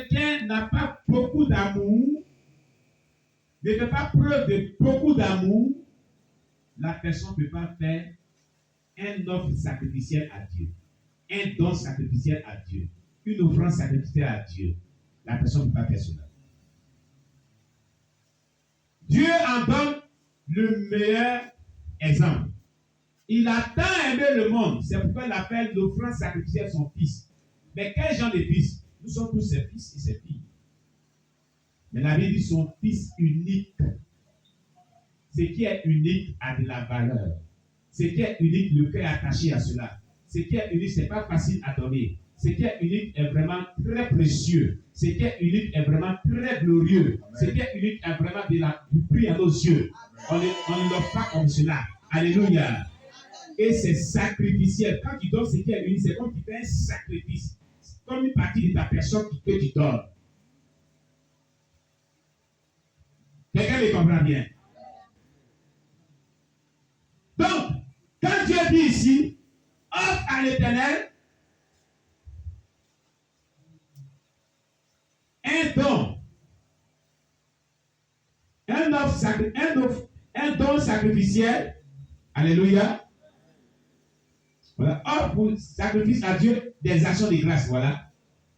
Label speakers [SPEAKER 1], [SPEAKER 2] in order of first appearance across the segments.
[SPEAKER 1] quelqu'un n'a pas beaucoup d'amour, ne fait pas preuve de beaucoup d'amour, la personne ne peut pas faire un offre sacrificielle à Dieu, un don sacrificiel à Dieu, une offrande sacrificielle à Dieu. La personne ne peut pas faire cela. Dieu en donne le meilleur exemple. Il a tant aimé le monde, c'est pourquoi il appelle l'offrande sacrificielle son fils. Mais quel genre de fils? Nous sommes tous ses fils et ses filles. Mais la Bible dit son fils unique. Ce qui est unique a de la valeur. Ce qui est unique, le cœur est attaché à cela. Ce qui est unique, ce n'est pas facile à donner. Ce qui est unique est vraiment très précieux. Ce qui est unique est vraiment très glorieux. Amen. Ce qui est unique est vraiment du prix à nos yeux. Amen. On ne l'offre pas comme cela. Alléluia. Et c'est sacrificiel. Quand tu donnes ce qui est unique, c'est comme tu fais un sacrifice. C'est comme une partie de ta personne que tu donnes. Quelqu'un me comprend bien? Donc, quand Dieu dit ici, offre à l'Éternel un don, un don sacrificiel, alléluia. Voilà, offre pour sacrifice à Dieu des actions de grâce. Voilà.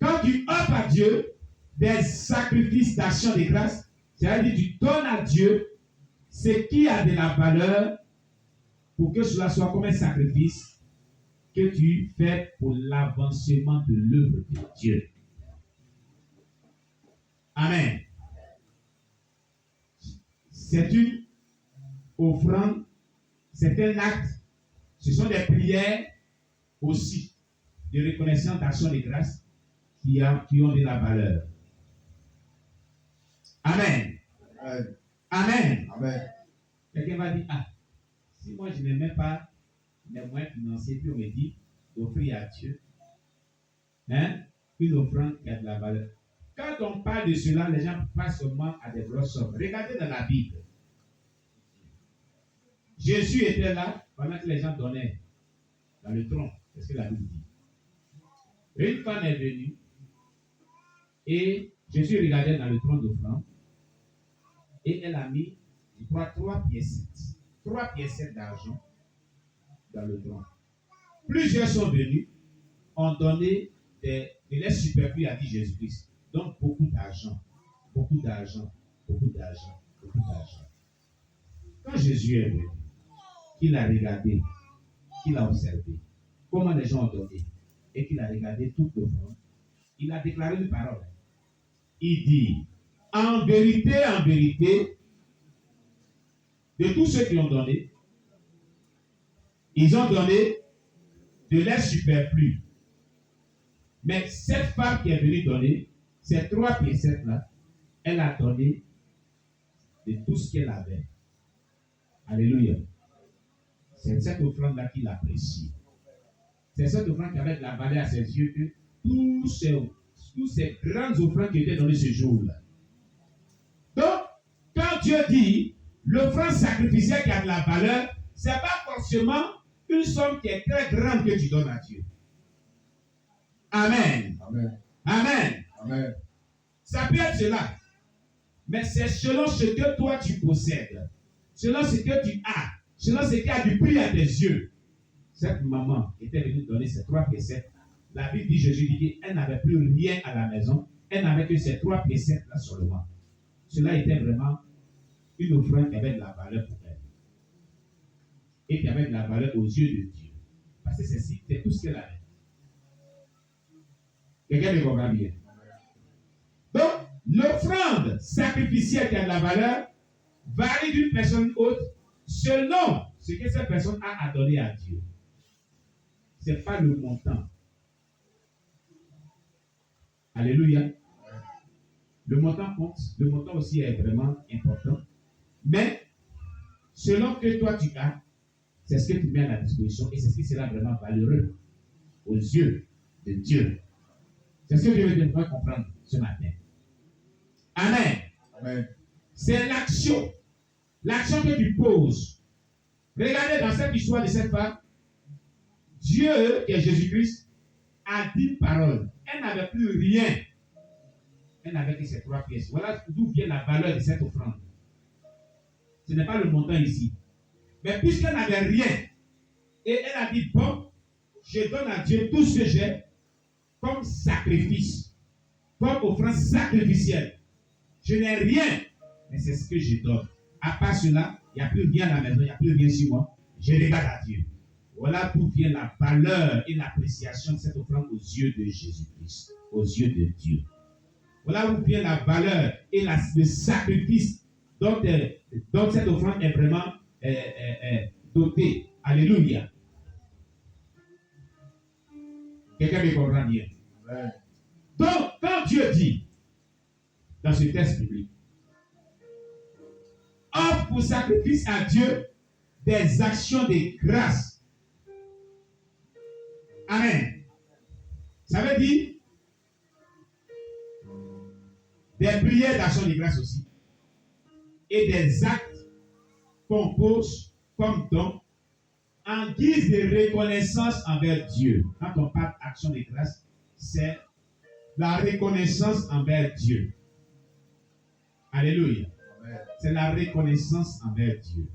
[SPEAKER 1] Quand tu offres à Dieu des sacrifices d'action de grâce, c'est-à-dire tu donnes à Dieu ce qui a de la valeur pour que cela soit comme un sacrifice que tu fais pour l'avancement de l'œuvre de Dieu. Amen. C'est une offrande, c'est un acte, ce sont des prières aussi de reconnaissance d'action de grâce qui ont de la valeur. Amen. Amen. Amen. Amen. Quelqu'un va dire, si moi je n'aimais pas les moyens financiers, puis on me dit d'offrir à Dieu une offrande qui a de la valeur. Quand on parle de cela, les gens passent seulement à des grosses sommes. Regardez dans la Bible. Jésus était là pendant que les gens donnaient dans le tronc. C'est ce que la Bible dit. Et une femme est venue et Jésus regardait dans le tronc d'offrande et elle a mis, je crois, 3 pièces. 3 pièces d'argent dans le tronc. Plusieurs sont venus, ont donné de l'air superflu, a dit Jésus-Christ. Donc beaucoup d'argent, beaucoup d'argent, beaucoup d'argent, beaucoup d'argent. Quand Jésus est venu, qu'il a regardé, qu'il a observé comment les gens ont donné et qu'il a regardé tout le monde, il a déclaré une parole. Il dit, en vérité, de tous ceux qui ont donné, ils ont donné de l'air superflu. Mais cette femme qui est venue donner, ces 3 piécettes-là, elle a donné de tout ce qu'elle avait. Alléluia. C'est cette offrande-là qu'il apprécie. C'est cette offrande qui avait de la valeur à ses yeux que tous ces grandes offrandes qui étaient données ce jour-là. Donc, quand Dieu dit l'offrande sacrificielle qui a de la valeur, ce n'est pas forcément une somme qui est très grande que tu donnes à Dieu. Amen. Amen. Amen. Amen. Ça peut être cela. Mais c'est selon ce que toi tu possèdes. Selon ce que tu as. Selon ce qui a du prix à tes yeux. Cette maman était venue donner ces 3 piécettes. La Bible dit, Jésus dit qu'elle n'avait plus rien à la maison. Elle n'avait que ces 3 piécettes-là seulement. Cela était vraiment une offrande qui avait de la valeur pour elle. Et qui avait de la valeur aux yeux de Dieu. Parce que c'est tout ce qu'elle avait. Quelqu'un me comprend bien. Donc, l'offrande sacrificielle qui a de la valeur varie d'une personne à l'autre selon ce que cette personne a à donner à Dieu. Ce n'est pas le montant. Alléluia. Le montant compte. Le montant aussi est vraiment important. Mais, selon que toi tu as, c'est ce que tu mets à la disposition et c'est ce qui sera vraiment valeureux aux yeux de Dieu. C'est ce que je veux te faire comprendre ce matin. Amen. Amen. C'est l'action. L'action que tu poses. Regardez dans cette histoire de cette femme. Dieu, qui est Jésus-Christ, a dit une parole. Elle n'avait plus rien. Elle n'avait que ces 3 pièces. Voilà d'où vient la valeur de cette offrande. Ce n'est pas le montant ici. Mais puisqu'elle n'avait rien, et elle a dit, bon, je donne à Dieu tout ce que j'ai comme sacrifice, comme offrande sacrificielle. Je n'ai rien, mais c'est ce que je donne. À part cela, il n'y a plus rien à la maison, il n'y a plus rien sur moi. Je regarde à Dieu. Voilà d'où vient la valeur et l'appréciation de cette offrande aux yeux de Jésus-Christ, aux yeux de Dieu. Voilà où vient la valeur et le sacrifice dont cette offrande est vraiment dotée. Alléluia. Quelqu'un me comprend bien. Ouais. Donc, quand Dieu dit, dans ce texte biblique, offre pour sacrifice à Dieu des actions de grâce. Amen. Ça veut dire des prières d'action de grâce aussi. Et des actes qu'on pose comme don en guise de reconnaissance envers Dieu. Quand on parle d'action de grâce, c'est la reconnaissance envers Dieu. Alléluia. C'est la reconnaissance envers Dieu.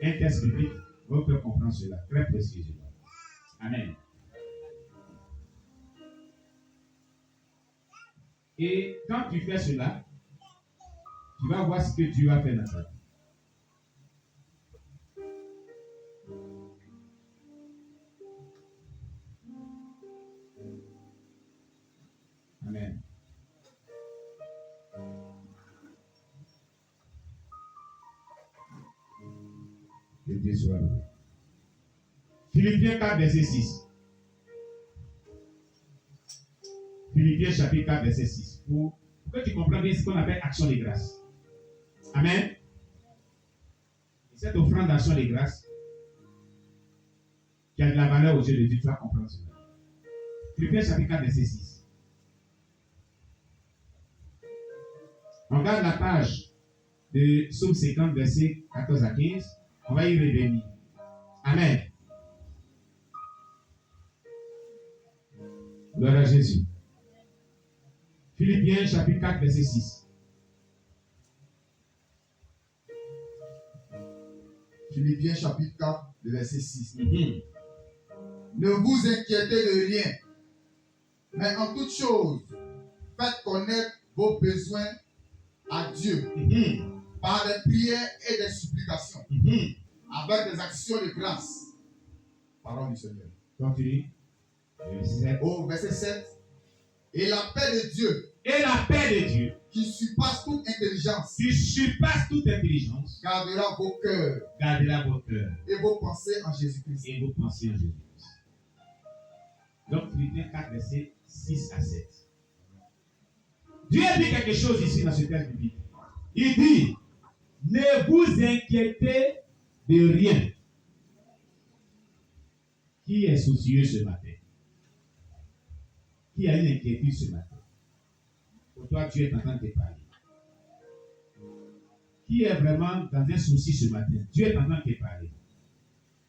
[SPEAKER 1] Un texte biblique, vous pouvez comprendre cela très précisément. Amen. Et quand tu fais cela, tu vas voir ce que Dieu va faire dans ta vie. Amen. Que Dieu soit loué. Philippiens 4, verset 6. Philippiens chapitre 4, verset 6. Pour que tu comprennes bien ce qu'on appelle action de grâce. Amen. Et cette offrande d'action de grâce, qui a de la valeur aux yeux de Dieu, tu vas comprendre cela. Philippiens chapitre 4, verset 6. On regarde la page de Psaume 50, verset 14 à 15. On va y revenir. Amen. Gloire à Jésus. Philippiens chapitre 4, verset 6.
[SPEAKER 2] Philippiens chapitre 4, verset 6. Ne vous inquiétez de rien, mais en toute chose, faites connaître vos besoins à Dieu par des prières et des supplications, avec des actions de grâce. Parole du Seigneur.
[SPEAKER 1] Continue.
[SPEAKER 2] Au verset 7. Et la paix de Dieu.
[SPEAKER 1] Et la paix de Dieu.
[SPEAKER 2] Qui surpasse toute intelligence.
[SPEAKER 1] Qui surpasse toute intelligence.
[SPEAKER 2] Gardera vos cœurs.
[SPEAKER 1] Gardera vos cœurs.
[SPEAKER 2] Et vos pensées en Jésus-Christ.
[SPEAKER 1] Et vos pensées en Jésus-Christ. Donc, Philippiens 4, verset 6 à 7. Dieu dit quelque chose ici dans ce texte biblique. Il dit, ne vous inquiétez de rien. Qui est soucieux ce matin? Qui a une inquiétude ce matin? Pour toi, Dieu est en train de te parler. Qui est vraiment dans un souci ce matin? Dieu est en train de te parler.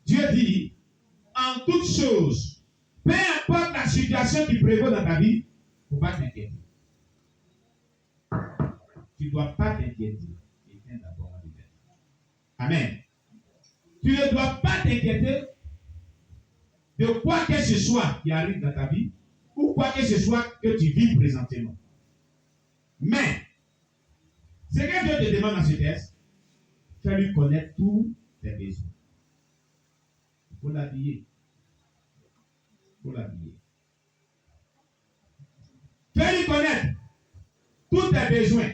[SPEAKER 1] Dieu dit, en toute chose, peu importe la situation qui prévaut dans ta vie, il ne faut pas t'inquiéter. Tu ne dois pas t'inquiéter. Éteins d'abord la lumière. Amen. Tu ne dois pas t'inquiéter de quoi que ce soit qui arrive dans ta vie ou quoi que ce soit que tu vis présentement. Mais, ce que Dieu te demande dans ce texte, fais-lui connaître tous tes besoins. Il faut l'habiller. Il faut l'habiller. Fais-lui connaître tous tes besoins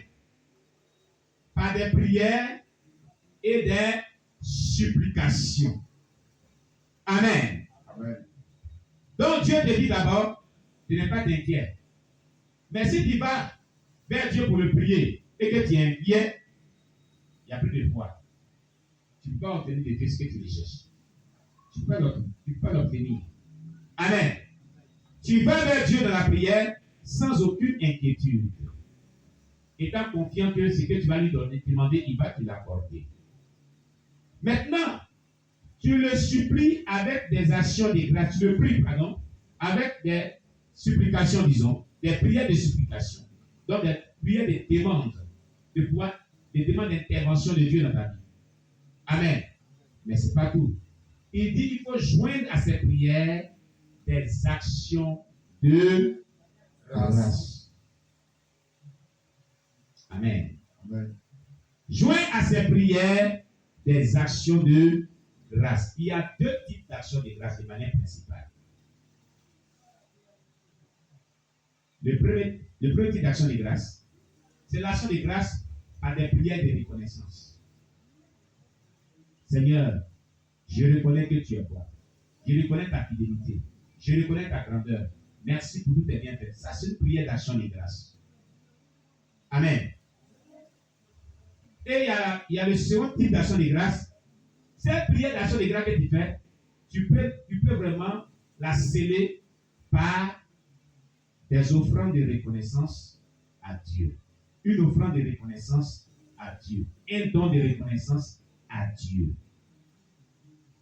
[SPEAKER 1] par des prières et des supplications. Amen.
[SPEAKER 2] Amen.
[SPEAKER 1] Donc Dieu te dit d'abord, tu n'es pas t'inquiète. Mais si tu vas vers Dieu pour le prier et que tu es inquiet, il n'y a plus de foi. Tu ne peux pas obtenir de Dieu ce que tu recherches. Tu ne peux pas l'obtenir. Amen. Tu vas vers Dieu dans la prière sans aucune inquiétude. Étant confiant que ce que tu vas lui demander, il va te l'accorder. Maintenant, tu le supplies avec des actions de grâce. Tu le pries, avec des supplications, disons, des prières de supplication, donc des prières de demande, de pouvoir, des demandes d'intervention de Dieu dans ta vie. Amen. Mais ce n'est pas tout. Il dit qu'il faut joindre à ces prières des actions de grâce. Amen.
[SPEAKER 2] Amen.
[SPEAKER 1] Joindre à ces prières des actions de grâce. Il y a deux types d'actions de grâce de manière principale. Le premier type d'action de grâce, c'est l'action de grâce à des prières de reconnaissance. Seigneur, je reconnais que tu es bon. Je reconnais ta fidélité. Je reconnais ta grandeur. Merci pour tout tes bienfaits. Ça, c'est une prière d'action de grâce. Amen. Et il y a le second type d'action de grâce. Cette prière d'action de grâce que tu fais, tu peux vraiment la sceller par des offrandes de reconnaissance à Dieu. Une offrande de reconnaissance à Dieu. Un don de reconnaissance à Dieu.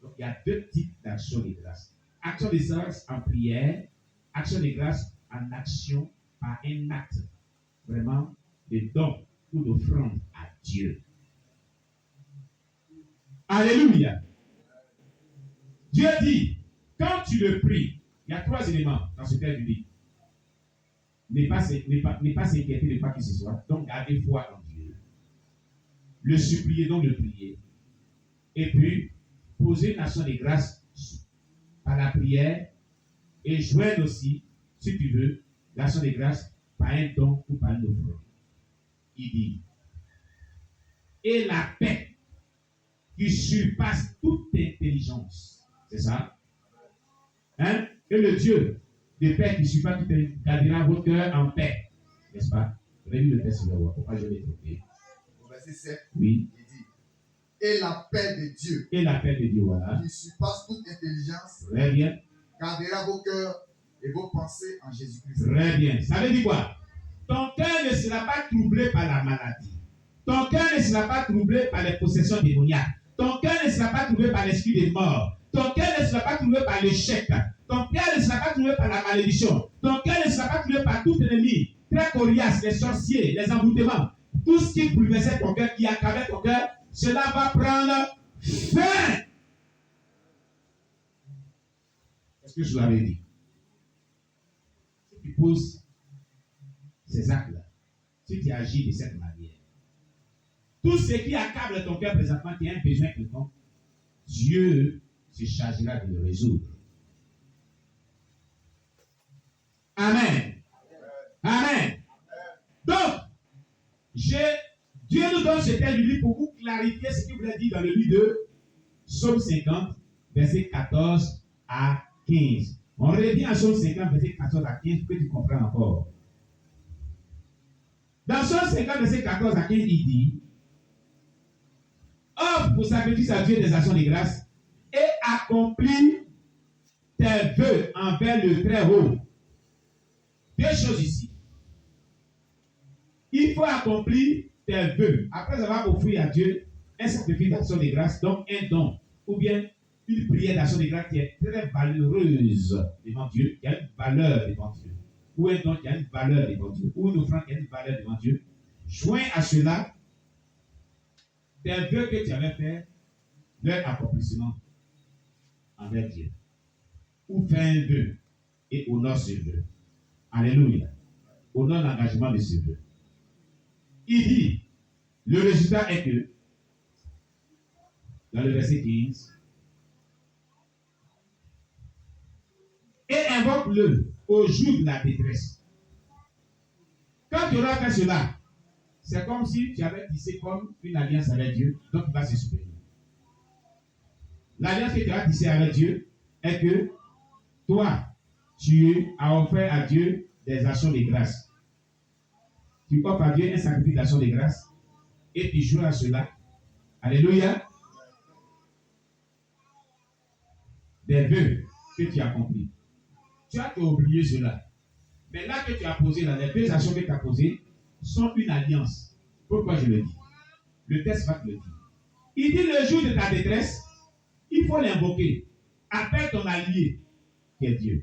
[SPEAKER 1] Donc, il y a deux types d'actions de grâce. Action de grâce en prière, action de grâce en action par un acte vraiment de don ou d'offrande à Dieu. Alléluia. Dieu dit, quand tu le pries, il y a trois éléments dans ce texte biblique. Ne pas s'inquiéter de quoi que ce soit. Donc, garder foi en Dieu. Le supplier, donc le prier. Et puis, poser une action de grâce par la prière et joindre aussi, si tu veux, l'action de grâce par un don ou par une offrande. Il dit, et la paix qui surpasse toute intelligence. C'est ça? Hein? Et le Dieu de paix qui surpasse toute intelligence gardera votre cœur en paix. N'est-ce pas? Vous avez lu le texte sur le roi. Pourquoi je l'ai trompé?
[SPEAKER 2] Au verset 7,
[SPEAKER 1] oui.
[SPEAKER 2] Il dit, et la paix de Dieu.
[SPEAKER 1] Et la paix de Dieu, voilà.
[SPEAKER 2] Qui surpasse toute intelligence.
[SPEAKER 1] Très bien.
[SPEAKER 2] Gardera vos cœurs et vos pensées en Jésus-Christ.
[SPEAKER 1] Très bien. Ça veut dire quoi? Ton cœur ne sera pas troublé par la maladie. Ton cœur ne sera pas troublé par les possessions démoniaques. Ton cœur ne sera pas troublé par l'esprit des morts. Ton cœur ne sera pas troublé par l'échec. Ton cœur ne sera pas troublé par la malédiction. Ton cœur ne sera pas troublé par tout ennemi. Très coriace, les sorciers, les envoûtements. Tout ce qui bouleversait ton cœur, qui accablait ton cœur, cela va prendre fin. Est-ce que je l'avais dit? Si tu poses ces actes-là, si tu agis de cette manière, tout ce qui accable ton cœur présentement, tu as un besoin quelconque, Dieu se chargera de le résoudre. Amen. Amen. Donc, Dieu nous donne ce texte biblique pour vous clarifier ce qu'il voulait dire dans le livre de Psaume 50, verset 14 à 15. On revient à Psaume 50, verset 14 à 15 pour que tu comprennes encore. Dans Psaume 50, verset 14 à 15, il dit, offre pour sacrifice à Dieu des actions de grâce et accomplis tes vœux envers le Très-Haut. Deux choses ici. Il faut accomplir tes vœux après avoir offert à Dieu un sacrifice d'action de grâce, donc un don, ou bien une prière d'action de grâce qui est très valeureuse devant Dieu, qui a une valeur devant Dieu, ou un don qui a une valeur devant Dieu, ou une offrande qui a une valeur devant Dieu. Joins à cela tes vœux que tu avais fait, leur accomplissement envers Dieu. Ou fais un vœu et honore ce vœu. Alléluia. Honore l'engagement de ce vœu. Il dit, le résultat est que, dans le verset 15, et invoque-le au jour de la détresse. Quand tu auras fait cela, c'est comme si tu avais tissé comme une alliance avec Dieu, donc il va se souvenir. L'alliance que tu as tissée avec Dieu est que toi, tu as offert à Dieu des actions de grâce. Tu offres à Dieu un sacrifice d'action de grâce et tu joues à cela. Alléluia. Des vœux que tu as accomplis. Tu as oublié cela. Mais là que tu as posé, là, les deux actions que tu as posées sont une alliance. Pourquoi je le dis? Le texte va te le dire. Il dit le jour de ta détresse, il faut l'invoquer. Appelle ton allié, qui est Dieu.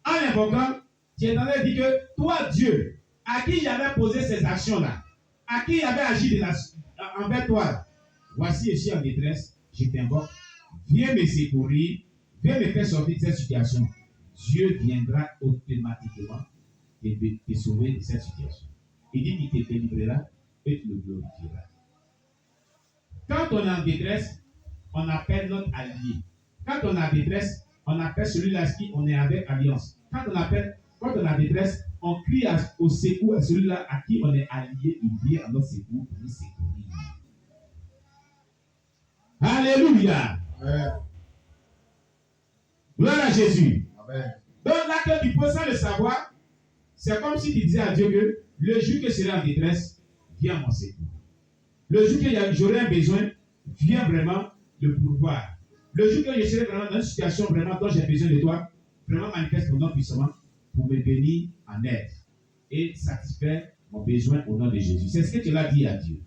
[SPEAKER 1] En l'invoquant, Tu es en train de dire que toi, Dieu, à qui j'avais posé ces actions-là, à qui j'avais agi envers toi, voici, je suis en détresse, je t'invoque, viens me secourir, viens me faire sortir de cette situation. Dieu viendra automatiquement te sauver de cette situation. Il dit qu'il te délivrera et te le glorifiera. Quand on est en détresse, on appelle notre allié. Quand on est en détresse, on appelle celui-là qui on est avec alliance. Quand on est en détresse, on crie au secours à celui-là à qui on est allié. Il vient à notre secours pour nous secourir. Alléluia.
[SPEAKER 2] Amen.
[SPEAKER 1] Gloire à Jésus.
[SPEAKER 2] Amen.
[SPEAKER 1] Donc là que tu peux sans le savoir, c'est comme si tu disais à Dieu que le jour que je serai en détresse, viens à mon secours. Le jour que j'aurai un besoin, viens vraiment le pourvoir. Le jour que je serai vraiment dans une situation vraiment dont j'ai besoin de toi, vraiment manifeste ton nom puissamment pour me venir en aide et satisfaire mon besoin au nom de Jésus. C'est ce que tu l'as dit à Dieu.